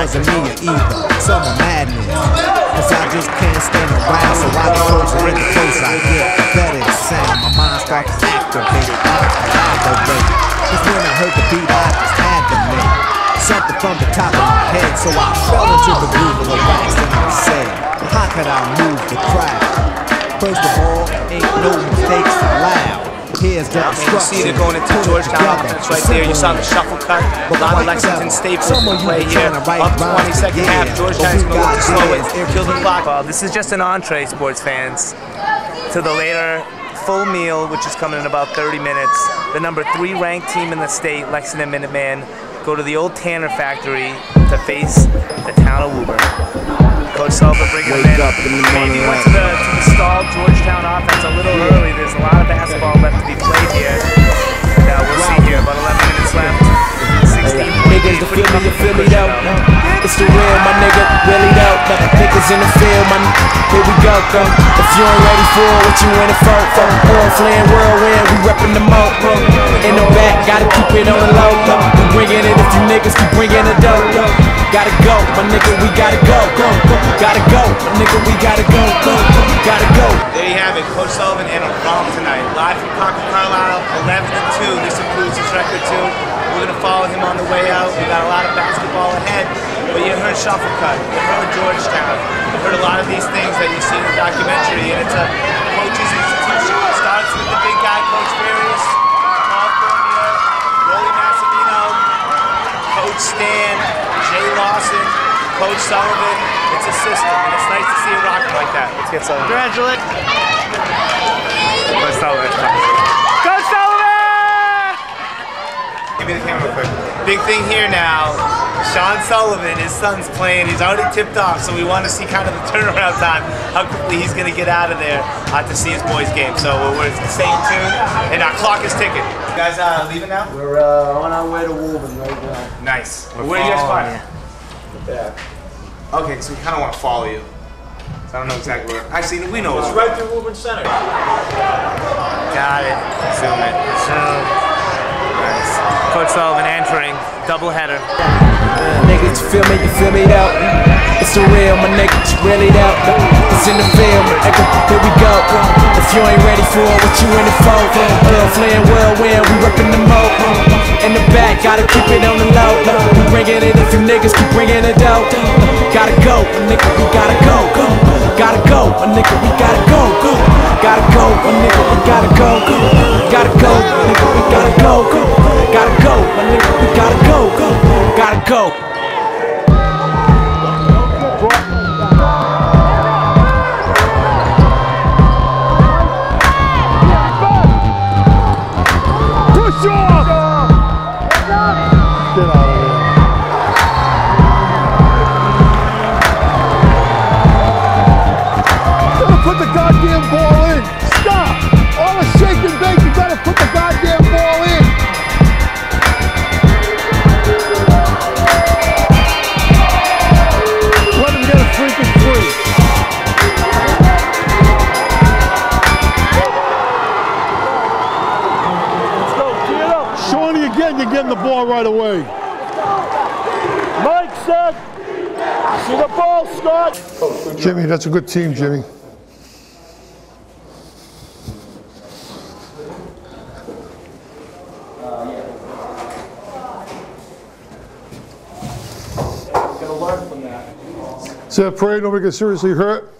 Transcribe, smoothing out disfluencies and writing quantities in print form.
wasn't me either. Summer madness. Cause I just can't stand around, so I get closer and the closer I get, the better it sound. My mind starts to activate, cause when I heard the beat, I just had to make something from the top of my head. So I fell into the groove of the wax and I said, how could I move the crowd? First of all, ain't no mistakes allowed. Here's the you see they're going into Georgetown. That's right there. You saw the shuffle cut. A lot of Lexington Staples play here. Up 22nd half. Georgetown's going to look to slow it. Kill the clock. Well, this is just an entree, sports fans, to the later full meal, which is coming in about 30 minutes. The number 3 ranked team in the state, Lexington Minutemen, go to the old Tanner factory to face the town of Woburn. Coach Sullivan bringing them in. Maybe went to the stalled Georgetown offense a little early. There's a lot of basketball left to be played here. And we'll see here, about 11 minutes left. 16 niggas to feel me, you feel me though. It's the real, my nigga, really though. Niggas in the field, my here we go, go. If you ain't ready for it, what you in it for? Flying whirlwind, we reppin' the moat. In the back, gotta keep it on the low. We bringing it if you niggas keep bringing the dough. Gotta go, my nigga, we gotta go, go. Gotta go, my nigga, we gotta go, go. Gotta go. There you have it, Coach Sullivan and a prom tonight. Live from Concord Carlisle, 11-2. This includes his record too. We're gonna follow him on the way out. We got a lot of basketball ahead. But you heard Shuffle Cut, you heard Georgetown, you heard a lot of these things that you see in the documentary, and it's a coach's institution. It starts with the big guy, Coach Farias, Paul Cormier, Rolly Massimino, Coach Stan, Jay Lawson, Coach Sullivan. It's a system, and it's nice to see it rocking like that. Let's get Sullivan. Congratulations. Coach Sullivan. Coach Sullivan! Give me the camera quick. Big thing here now. Sean Sullivan, his son's playing. He's already tipped off, so we want to see kind of the turnaround time, how quickly he's going to get out of there to see his boys' game. So we're staying tuned, and our clock is ticking. You guys leaving now? We're on our way to Woburn right now. Nice. Where are you guys flying? Yeah. Okay, so we kind of want to follow you. So I don't know exactly where. Actually, we know. It's right through Woburn Center. Got it. Zoom it. Zoom. Nice. Coach Sullivan entering. Doubleheader. Niggas, you feel me though. It's the real, my niggas, really though. It's in the film, nigga, here we go. If you ain't ready for it, what you in it for? Flying whirlwind, we reppin' the moat. In the back, gotta keep it on the low. We bringing it if you niggas keep bringing it out. Gotta go, my nigga, we gotta go. Gotta go, my nigga, we gotta go. Gotta go, my nigga, we gotta go. Gotta go, my nigga, we gotta go. Gotta go, my nigga, we gotta go. Gotta go. Push off! Get out of here. You gotta put the goddamn ball in. Stop! All the shake and bake, you gotta put the goddamn ball in. Let him get a freaking free. Let's go, get up. Shawnee again, you're getting the ball right away. Mike set. See the ball, Scott. Jimmy, that's a good team, Jimmy. Is that a parade? Nobody gets seriously hurt?